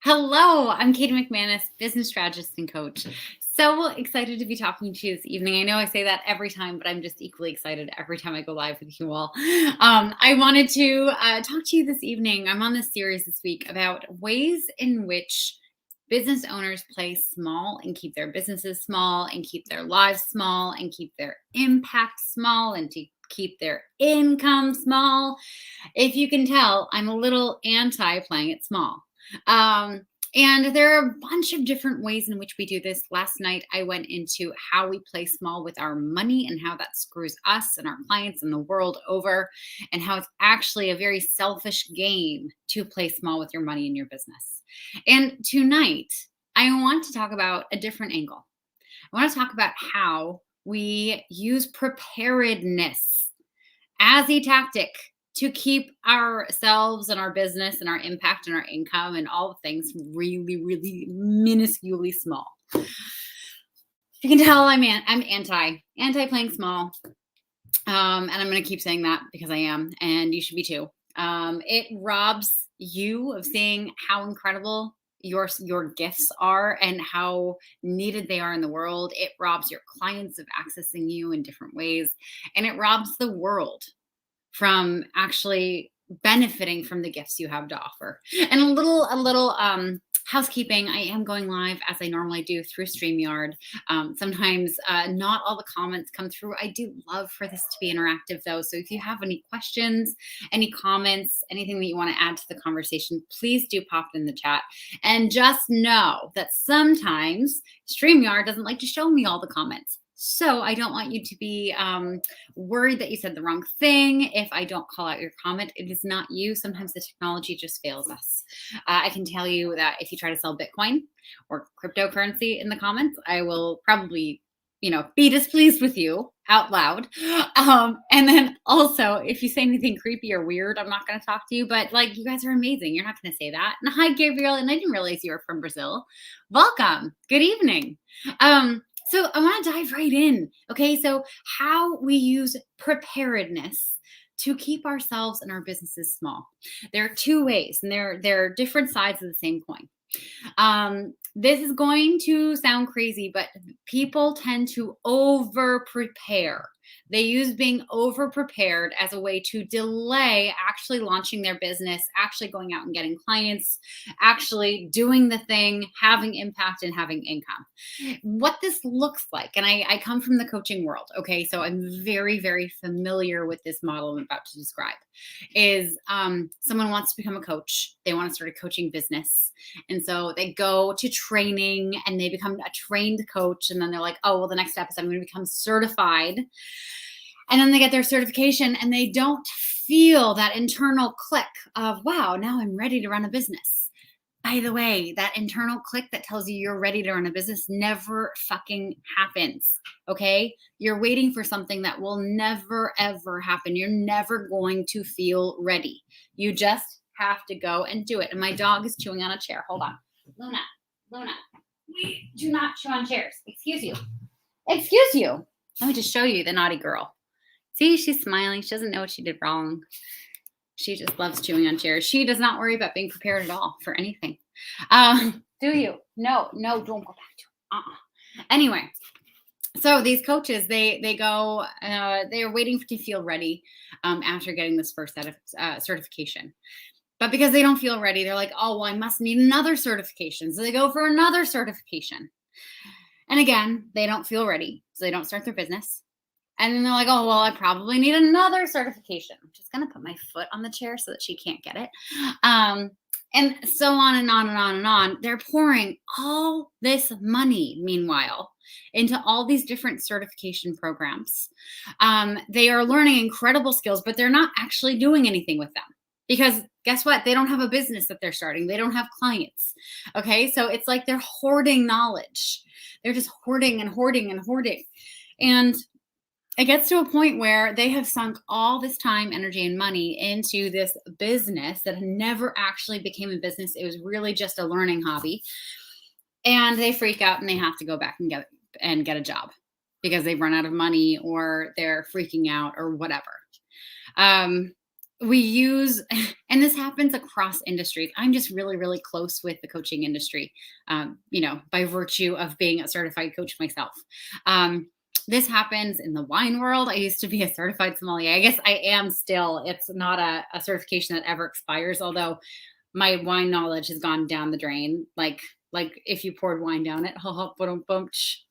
Hello, I'm Katie McManus, business strategist and coach. So excited to be talking to you this evening. I know I say that every time, but I'm just equally excited every time I go live with you all. I wanted to talk to you this evening. I'm on this series this week about ways in which business owners play small and keep their businesses small and keep their lives small and keep their impact small and to keep their income small. If you can tell, I'm a little anti playing it small. Um, and there are a bunch of different ways in which we do this. Last night, I went into how we play small with our money and how that screws us and our clients and the world over, and how it's actually a very selfish game to play small with your money in your business. And tonight, I want to talk about a different angle. I want to talk about how we use preparedness as a tactic to keep ourselves and our business and our impact and our income and all the things really, really minusculely small. You can tell I'm anti playing small, and I'm going to keep saying that because I am, and you should be too. It robs you of seeing how incredible your gifts are and how needed they are in the world. It robs your clients of accessing you in different ways, and it robs the world from actually benefiting from the gifts you have to offer. And a little housekeeping. I am going live as I normally do through StreamYard. Sometimes not all the comments come through. I do love for this to be interactive though. So if you have any questions, any comments, anything that you want to add to the conversation, please do pop it in the chat. And just know that sometimes StreamYard doesn't like to show me all the comments. So I don't want you to be worried that you said the wrong thing. If I don't call out your comment, it is not you. Sometimes the technology just fails us. I can tell you that if you try to sell Bitcoin or cryptocurrency in the comments, I will probably, be displeased with you out loud. And then also, if you say anything creepy or weird, I'm not going to talk to you. But you guys are amazing. You're not going to say that. And hi, Gabriel. And I didn't realize you were from Brazil. Welcome. Good evening. So I want to dive right in. Okay, so how we use preparedness to keep ourselves and our businesses small. There are two ways, and they're different sides of the same coin. This is going to sound crazy, but people tend to over prepare. They use being over prepared as a way to delay actually launching their business, actually going out and getting clients, actually doing the thing, having impact and having income. What this looks like, and I come from the coaching world, okay, so I'm very, very familiar with this model I'm about to describe, is someone wants to become a coach. They want to start a coaching business. And so they go to training and they become a trained coach. And then they're like, oh, well, the next step is I'm going to become certified. And then they get their certification and they don't feel that internal click of, wow, now I'm ready to run a business. By the way, that internal click that tells you you're ready to run a business never fucking happens, okay? You're waiting for something that will never, ever happen. You're never going to feel ready. You just have to go and do it. And my dog is chewing on a chair. Hold on. Luna, we do not chew on chairs. Excuse you. Let me just show you the naughty girl. See, she's smiling. She doesn't know what she did wrong. She just loves chewing on chairs. She does not worry about being prepared at all for anything. Do you? No, don't go back to it. Anyway, so these coaches, they go, they're waiting to feel ready after getting this first set of certification. But because they don't feel ready, they're like, oh, well, I must need another certification. So they go for another certification. And again, they don't feel ready. So they don't start their business. And then they're like, oh, well, I probably need another certification. I'm just going to put my foot on the chair so that she can't get it. And so on and on and on and on. They're pouring all this money, meanwhile, into all these different certification programs. They are learning incredible skills, but they're not actually doing anything with them. Because guess what? They don't have a business that they're starting. They don't have clients. Okay, so it's like they're hoarding knowledge. They're just hoarding and hoarding and hoarding. And it gets to a point where they have sunk all this time, energy, and money into this business that never actually became a business. It was really just a learning hobby. And they freak out and they have to go back and get a job because they've run out of money or they're freaking out or whatever. we use, and this happens across industries. I'm just really, really close with the coaching industry, by virtue of being a certified coach myself. Um, this happens in the wine world. I used to be a certified sommelier. I guess I am still. It's not a certification that ever expires, although my wine knowledge has gone down the drain. Like if you poured wine down it,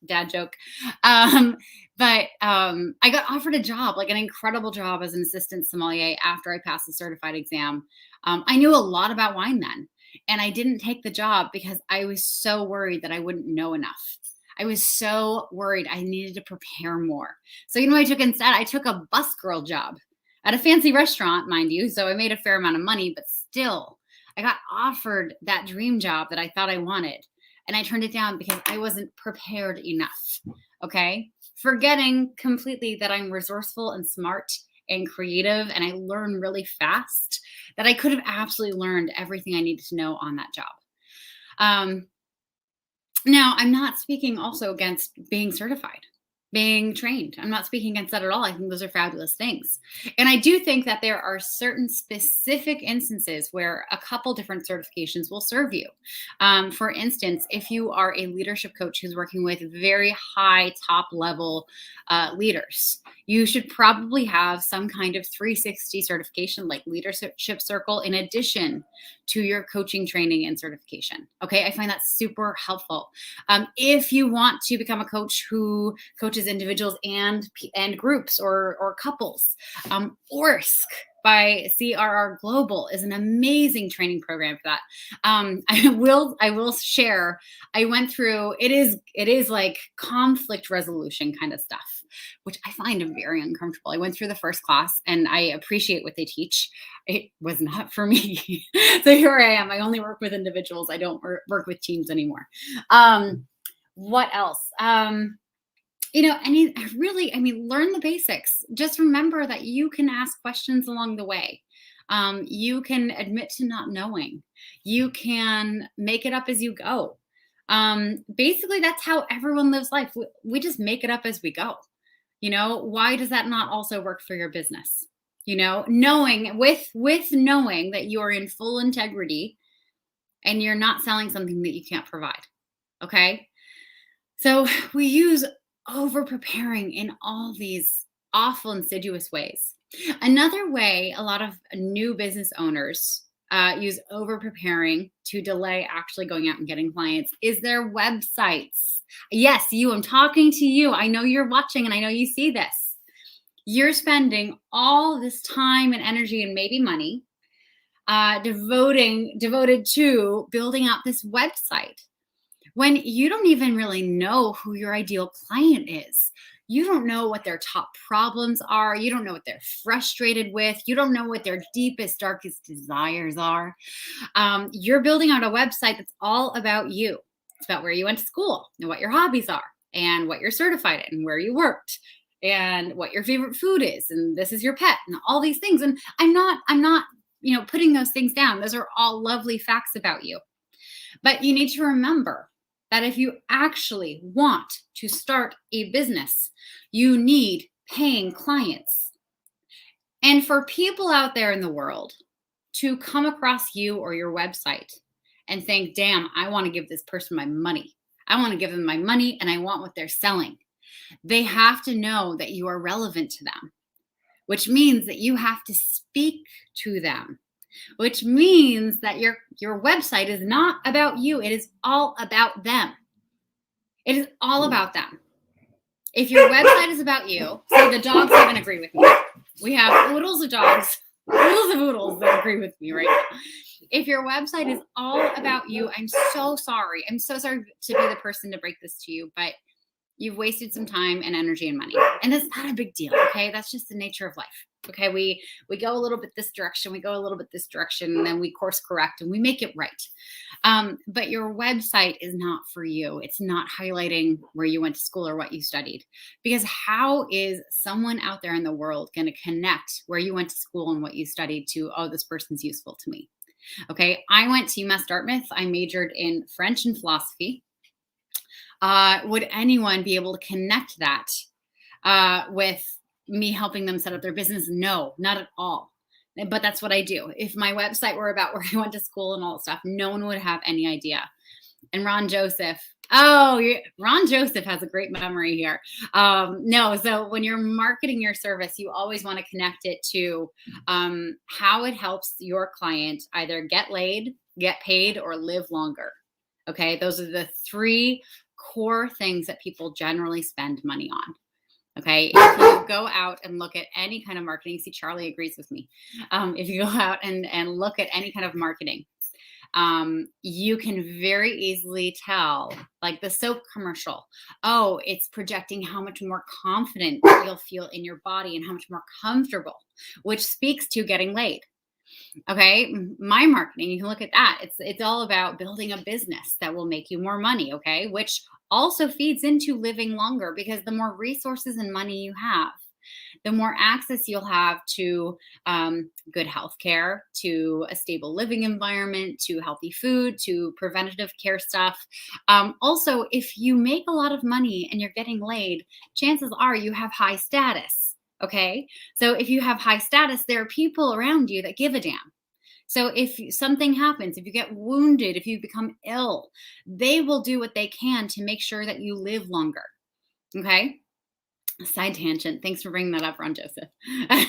dad joke. I got offered a job, like an incredible job as an assistant sommelier after I passed the certified exam. I knew a lot about wine then, and I didn't take the job because I was so worried that I wouldn't know enough. I was so worried I needed to prepare more. So you know what I took instead? I took a bus girl job at a fancy restaurant, mind you. So I made a fair amount of money, but still, I got offered that dream job that I thought I wanted, and I turned it down because I wasn't prepared enough. Okay. Forgetting completely that I'm resourceful and smart and creative, and I learn really fast, that I could have absolutely learned everything I needed to know on that job. Um, Now, I'm not speaking also against being certified, being trained. I'm not speaking against that at all. I think those are fabulous things. And I do think that there are certain specific instances where a couple different certifications will serve you. For instance, if you are a leadership coach who's working with very high top level leaders, you should probably have some kind of 360 certification like Leadership Circle in addition to your coaching training and certification. Okay, I find that super helpful. If you want to become a coach who coaches individuals and groups or couples, ORSC by CRR Global is an amazing training program for that. I will share. I went through it is like conflict resolution kind of stuff, which I find very uncomfortable. I went through the first class and I appreciate what they teach. It was not for me. So here I am. I only work with individuals. I don't work with teams anymore. What else? Learn the basics. Just remember that you can ask questions along the way. You can admit to not knowing. You can make it up as you go. Basically, that's how everyone lives life. We just make it up as we go. Why does that not also work for your business? Knowing knowing that you are in full integrity and you're not selling something that you can't provide. Okay. So we use over preparing in all these awful, insidious ways. Another way a lot of new business owners use over preparing to delay actually going out and getting clients is their websites. Yes, I'm talking to you. I know you're watching and I know you see this. You're spending all this time and energy and maybe money devoted to building out this website when you don't even really know who your ideal client is. You don't know what their top problems are. You don't know what they're frustrated with. You don't know what their deepest, darkest desires are. You're building out a website that's all about you. It's about where you went to school and what your hobbies are and what you're certified in and where you worked and what your favorite food is. And this is your pet and all these things. And I'm not, putting those things down. Those are all lovely facts about you. But you need to remember that if you actually want to start a business, you need paying clients. And for people out there in the world to come across you or your website and think, damn, I want to give this person my money. I want to give them my money and I want what they're selling. They have to know that you are relevant to them, which means that you have to speak to them, which means that your website is not about you. It is all about them. It is all about them. If your website is about you, so the dogs even agree with me. We have oodles of dogs, oodles that agree with me right now. If your website is all about you, I'm so sorry. I'm so sorry to be the person to break this to you, but you've wasted some time and energy and money. And that's not a big deal, okay? That's just the nature of life. Okay, we go a little bit this direction, we go a little bit this direction, and then we course correct and we make it right. But your website is not for you. It's not highlighting where you went to school or what you studied. Because how is someone out there in the world going to connect where you went to school and what you studied to, oh, this person's useful to me? Okay, I went to UMass Dartmouth. I majored in French and philosophy. Would anyone be able to connect that with me helping them set up their business? No, not at all. but that's what I do. If my website were about where I went to school and all that stuff, no one would have any idea. And Ron Joseph. Oh, Ron Joseph has a great memory here. No, so when you're marketing your service, you always want to connect it to how it helps your client either get laid, get paid, or live longer. Okay, those are the three core things that people generally spend money on. Okay, if you go out and look at any kind of marketing, see, Charlie agrees with me. If you go out and look at any kind of marketing, you can very easily tell, like the soap commercial. Oh, it's projecting how much more confident you'll feel in your body and how much more comfortable, which speaks to getting laid. Okay, my marketing, you can look at that. It's all about building a business that will make you more money. Okay, which also feeds into living longer, because the more resources and money you have, the more access you'll have to good health care, to a stable living environment, to healthy food, to preventative care stuff. Also, if you make a lot of money and you're getting laid, chances are you have high status. Okay. So if you have high status, there are people around you that give a damn. So if something happens, if you get wounded, if you become ill, they will do what they can to make sure that you live longer. Okay. Side tangent. Thanks for bringing that up, Ron Joseph. And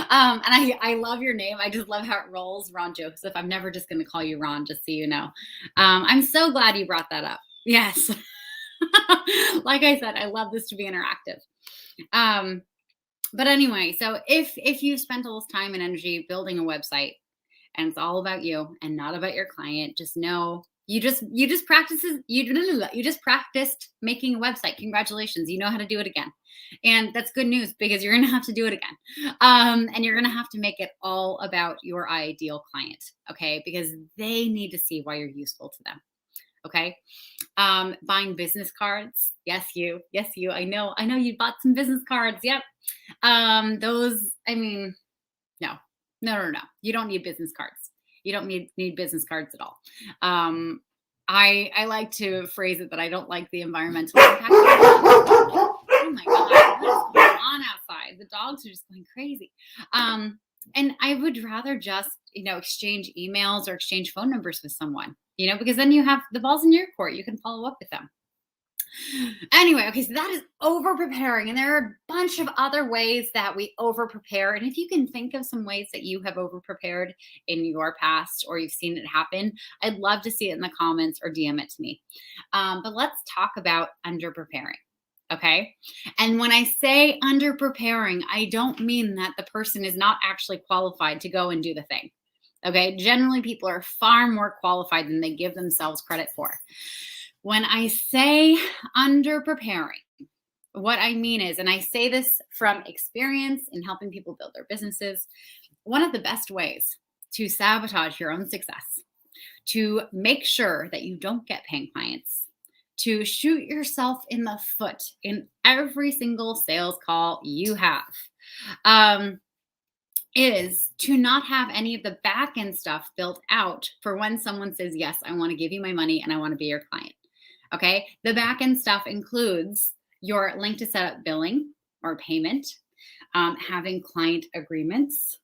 I love your name. I just love how it rolls, Ron Joseph. I'm never just going to call you Ron, just so you know. I'm so glad you brought that up. Yes. Like I said, I love this to be interactive. But anyway, so if you've spent all this time and energy building a website and it's all about you and not about your client, just know you just practiced making a website. Congratulations, you know how to do it again, and that's good news, because you're gonna have to do it again, and you're gonna have to make it all about your ideal client, okay? Because they need to see why you're useful to them. Okay. Buying business cards. Yes, you. I know you bought some business cards. Yep. Those, I mean, no. You don't need business cards. You don't need business cards at all. I like to phrase it that I don't like the environmental impact. Oh my God, what is going on outside? The dogs are just going crazy. And I would rather just, exchange emails or exchange phone numbers with someone, because then you have the balls in your court. You can follow up with them. Anyway, okay, so that is over preparing. And there are a bunch of other ways that we over prepare. And if you can think of some ways that you have over prepared in your past, or you've seen it happen, I'd love to see it in the comments or DM it to me. But let's talk about under preparing. Okay. And when I say under preparing, I don't mean that the person is not actually qualified to go and do the thing. Okay. Generally, people are far more qualified than they give themselves credit for. When I say under preparing, what I mean is, and I say this from experience in helping people build their businesses, one of the best ways to sabotage your own success, to make sure that you don't get paying clients, to shoot yourself in the foot in every single sales call you have, is to not have any of the back end stuff built out for when someone says, yes, I want to give you my money and I want to be your client. Okay. The back end stuff includes your link to set up billing or payment, having client agreements,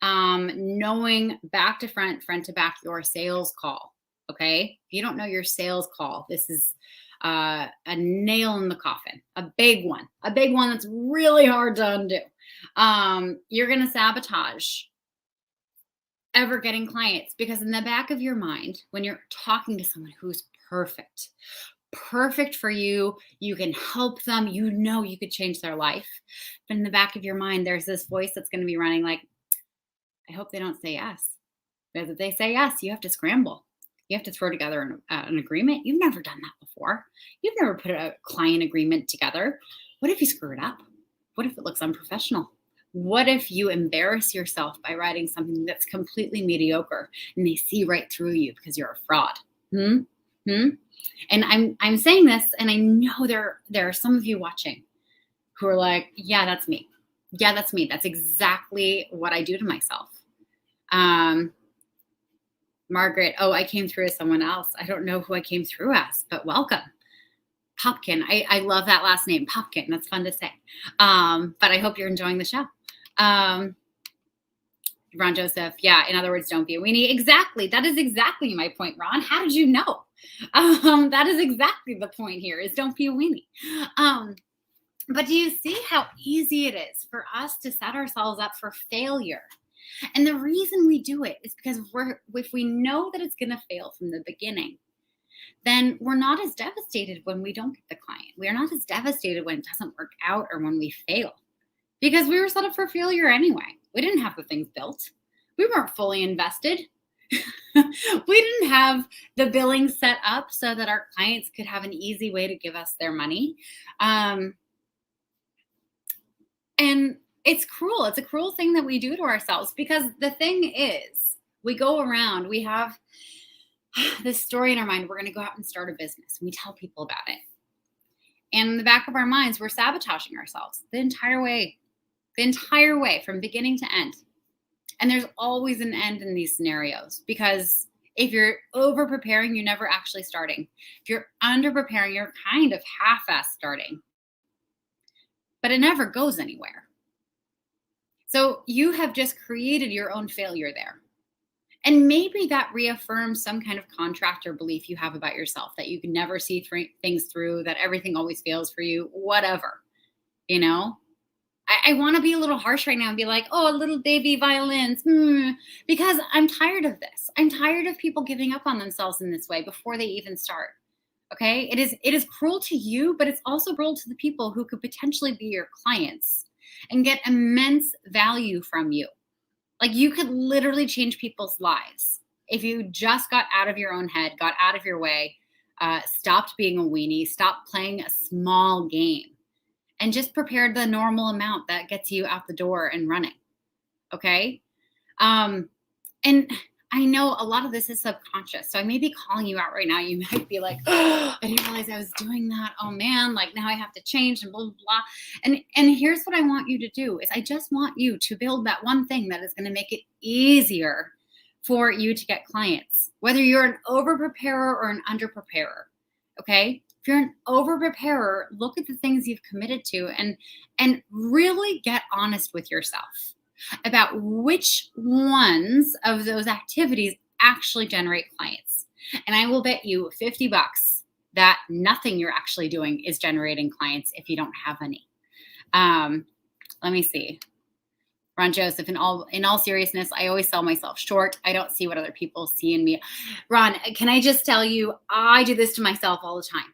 knowing back to front to back your sales call. Okay. If you don't know your sales call, this is a nail in the coffin, a big one that's really hard to undo. You're going to sabotage ever getting clients, because in the back of your mind, when you're talking to someone who's perfect for you, you can help them, you could change their life. But in the back of your mind, there's this voice that's going to be running like, I hope they don't say yes. Because if they say yes, you have to scramble. You have to throw together an agreement. You've never done that before. You've never put a client agreement together. What if you screw it up? What if it looks unprofessional? What if you embarrass yourself by writing something that's completely mediocre and they see right through you because you're a fraud? And I'm saying this, and I know there are some of you watching who are like, yeah, that's me. Yeah, that's me. That's exactly what I do to myself. Margaret, oh, I came through as someone else. I don't know who I came through as, but welcome. Popkin. I love that last name, Popkin. That's fun to say. But I hope you're enjoying the show. Ron Joseph. Yeah. In other words, don't be a weenie. Exactly. That is exactly my point, Ron. How did you know? That is exactly the point here is don't be a weenie. But do you see how easy it is for us to set ourselves up for failure? And the reason we do it is because if we know that it's going to fail from the beginning, then we're not as devastated when we don't get the client. We are not as devastated when it doesn't work out or when we fail because we were set up for failure anyway. We didn't have the things built. We weren't fully invested. We didn't have the billing set up so that our clients could have an easy way to give us their money. And it's cruel. It's a cruel thing that we do to ourselves because the thing is, we go around, we have this story in our mind. We're going to go out and start a business. We tell people about it. And in the back of our minds, we're sabotaging ourselves the entire way from beginning to end. And there's always an end in these scenarios because if you're over preparing, you're never actually starting. If you're under preparing, you're kind of half-assed starting, but it never goes anywhere. So you have just created your own failure there. And maybe that reaffirms some kind of contract or belief you have about yourself, that you can never see things through, that everything always fails for you, whatever, you know? I want to be a little harsh right now and be like, oh, little baby violins, because I'm tired of this. I'm tired of people giving up on themselves in this way before they even start. Okay. It is cruel to you, but it's also cruel to the people who could potentially be your clients and get immense value from you. Like you could literally change people's lives if you just got out of your own head, got out of your way, stopped being a weenie, stopped playing a small game, and just prepared the normal amount that gets you out the door and running. Okay. And I know a lot of this is subconscious. So I may be calling you out right now. You might be like, oh, I didn't realize I was doing that. Oh man, like now I have to change and blah, blah, blah. And here's what I want you to do is I just want you to build that one thing that is going to make it easier for you to get clients, whether you're an over preparer or an under preparer. Okay. If you're an over preparer, look at the things you've committed to and really get honest with yourself about which ones of those activities actually generate clients. And I will bet you $50 that nothing you're actually doing is generating clients if you don't have any. Let me see. Ron Joseph, in all seriousness, I always sell myself short. I don't see what other people see in me. Ron, can I just tell you, I do this to myself all the time.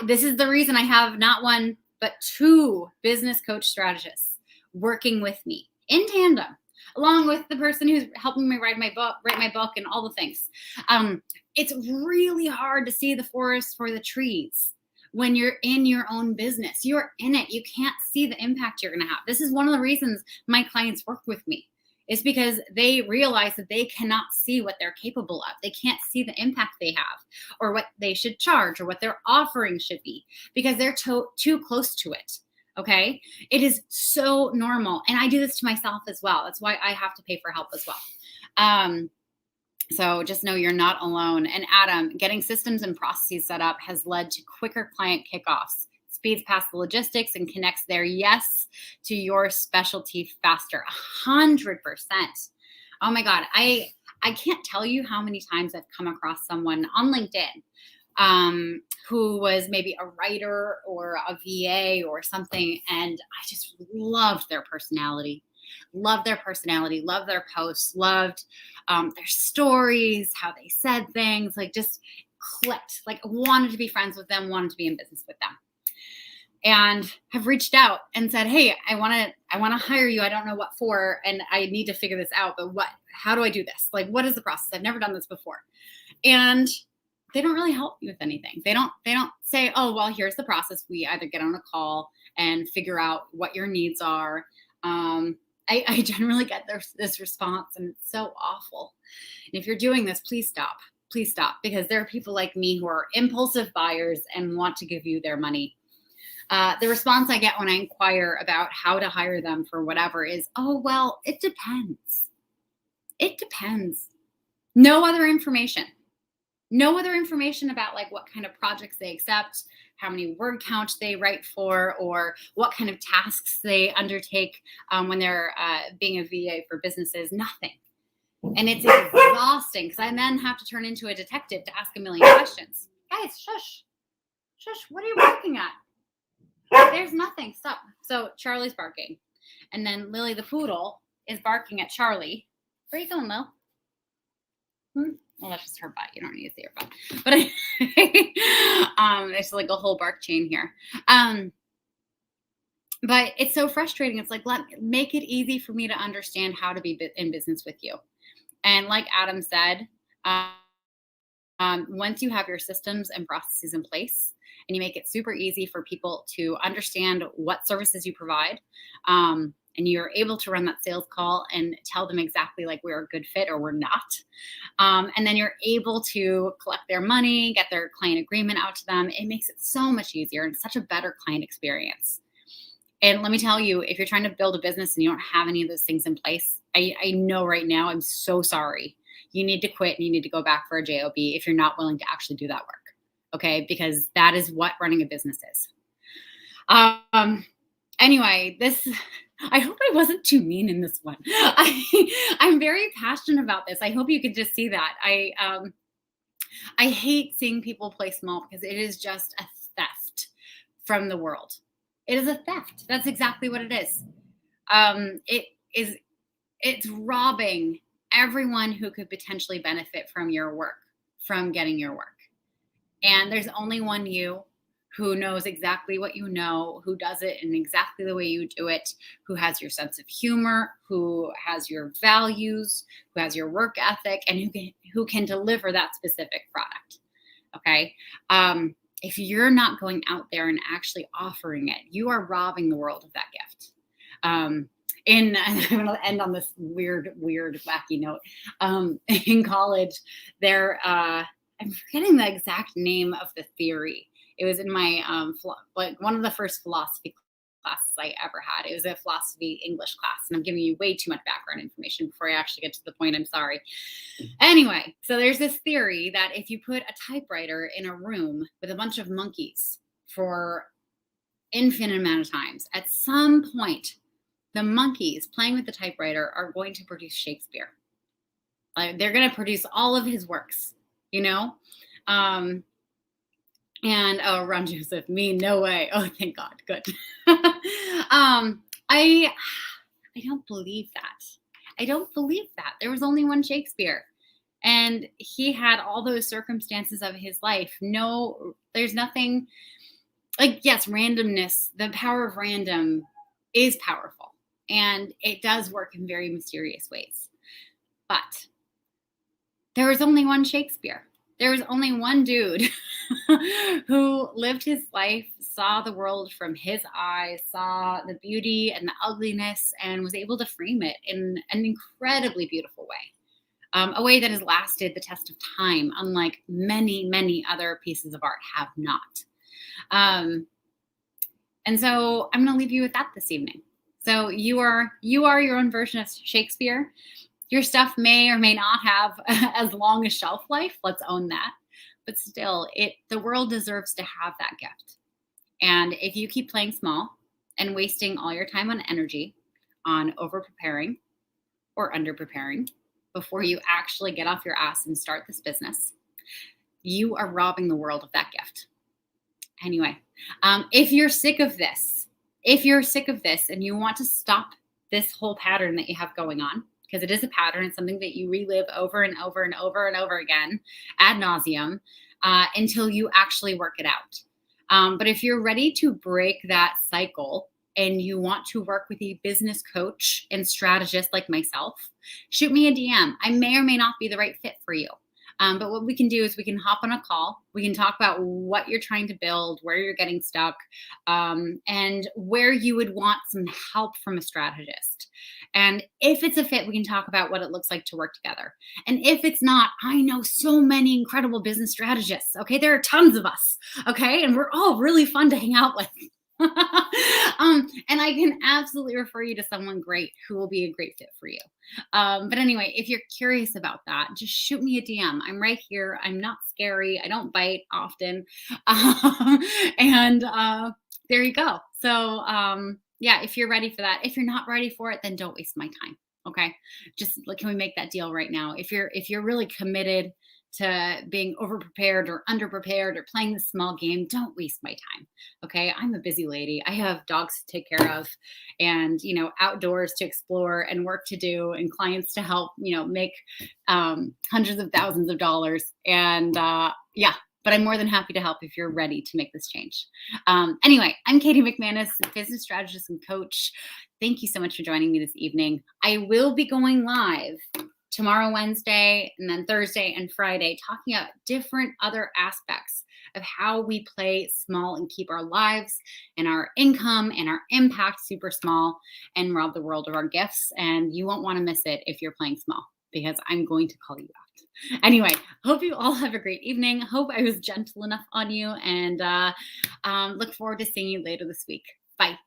This is the reason I have not one, but two business coach strategists working with me in tandem, along with the person who's helping me write my book and all the things. It's really hard to see the forest for the trees when you're in your own business. You're in it. You can't see the impact you're going to have. This is one of the reasons my clients work with me, is because they realize that they cannot see what they're capable of. They can't see the impact they have or what they should charge or what their offering should be because they're too close to it. Okay. It is so normal. And I do this to myself as well. That's why I have to pay for help as well. So just know you're not alone. And Adam, getting systems and processes set up has led to quicker client kickoffs, speeds past the logistics and connects their yes to your specialty faster. 100%. Oh my God. I can't tell you how many times I've come across someone on LinkedIn who was maybe a writer or a VA or something. And I just loved their personality, loved their posts, loved their stories, how they said things, like just clicked, like wanted to be friends with them, wanted to be in business with them. And have reached out and said, hey, I want to hire you. I don't know what for, and I need to figure this out, but how do I do this? Like, what is the process? I've never done this before. And they don't really help you with anything. They don't say, oh, well, here's the process. We either get on a call and figure out what your needs are. I generally get this response, and it's so awful. And if you're doing this, please stop. Please stop, because there are people like me who are impulsive buyers and want to give you their money. The response I get when I inquire about how to hire them for whatever is, oh, well, it depends. It depends. No other information about like what kind of projects they accept, how many word count they write for, or what kind of tasks they undertake when they're being a VA for businesses. Nothing. And it's exhausting because I then have to turn into a detective to ask a million questions. Guys, shush. Shush. What are you barking at? There's nothing. Stop. So Charlie's barking. And then Lily the poodle is barking at Charlie. Where are you going, Lil? Well, that's just her butt. You don't need to see her butt. But there's like a whole bark chain here. But it's so frustrating. It's like, make it easy for me to understand how to be in business with you. And like Adam said, once you have your systems and processes in place and you make it super easy for people to understand what services you provide, and you're able to run that sales call and tell them exactly like we're a good fit or we're not. And then you're able to collect their money, get their client agreement out to them. It makes it so much easier and such a better client experience. And let me tell you, if you're trying to build a business and you don't have any of those things in place, I know right now, I'm so sorry. You need to quit and you need to go back for a JOB if you're not willing to actually do that work. Okay. Because that is what running a business is. Anyway, I hope I wasn't too mean in this one. I'm very passionate about this. I hope you could just see that. I hate seeing people play small because it is just a theft from the world. It is a theft. That's exactly what it is. It's robbing everyone who could potentially benefit from your work, from getting your work. And there's only one you who knows exactly what you know, who does it in exactly the way you do it, who has your sense of humor, who has your values, who has your work ethic, and who can deliver that specific product. Okay. If you're not going out there and actually offering it, you are robbing the world of that gift. And I'm going to end on this weird, wacky note. In college, I'm forgetting the exact name of the theory. It was in my, one of the first philosophy classes I ever had. It was a philosophy English class, and I'm giving you way too much background information before I actually get to the point. I'm sorry. Anyway, so there's this theory that if you put a typewriter in a room with a bunch of monkeys for infinite amount of times, at some point, the monkeys playing with the typewriter are going to produce Shakespeare. Like, they're going to produce all of his works, you know? And Ron Joseph, me, no way. Oh, thank God. Good. I don't believe that. I don't believe that. There was only one Shakespeare, and he had all those circumstances of his life. No, there's nothing like, yes, randomness, the power of random is powerful, and it does work in very mysterious ways. But there was only one Shakespeare. There was only one dude who lived his life, saw the world from his eyes, saw the beauty and the ugliness, and was able to frame it in an incredibly beautiful way, a way that has lasted the test of time, unlike many, many other pieces of art have not. And so I'm going to leave you with that this evening. So you are your own version of Shakespeare. Your stuff may or may not have as long a shelf life. Let's own that. But still, the world deserves to have that gift. And if you keep playing small and wasting all your time and energy on over-preparing or under-preparing before you actually get off your ass and start this business, you are robbing the world of that gift. Anyway, if you're sick of this and you want to stop this whole pattern that you have going on, because it is a pattern, it's something that you relive over and over and over and over again ad nauseum until you actually work it out. But if you're ready to break that cycle and you want to work with a business coach and strategist like myself, shoot me a DM. I may or may not be the right fit for you. But what we can do is we can hop on a call. We can talk about what you're trying to build, where you're getting stuck, and where you would want some help from a strategist. And if it's a fit, we can talk about what it looks like to work together. And if it's not, I know so many incredible business strategists. Okay. There are tons of us. Okay. And we're all really fun to hang out with. And I can absolutely refer you to someone great who will be a great fit for you. But anyway, if you're curious about that, just shoot me a DM. I'm right here. I'm not scary. I don't bite often. Um, and there you go. So, yeah, if you're ready for that, if you're not ready for it, then don't waste my time. Okay. Just like, can we make that deal right now? If you're really committed to being overprepared or underprepared or playing this small game, don't waste my time. Okay. I'm a busy lady. I have dogs to take care of and, outdoors to explore and work to do and clients to help, make hundreds of thousands of dollars. And yeah, but I'm more than happy to help if you're ready to make this change. Anyway, I'm Katie McManus, business strategist and coach. Thank you so much for joining me this evening. I will be going live tomorrow, Wednesday, and then Thursday and Friday, talking about different other aspects of how we play small and keep our lives and our income and our impact super small and rob the world of our gifts. And you won't want to miss it if you're playing small, because I'm going to call you out. Anyway, hope you all have a great evening. Hope I was gentle enough on you, and look forward to seeing you later this week. Bye.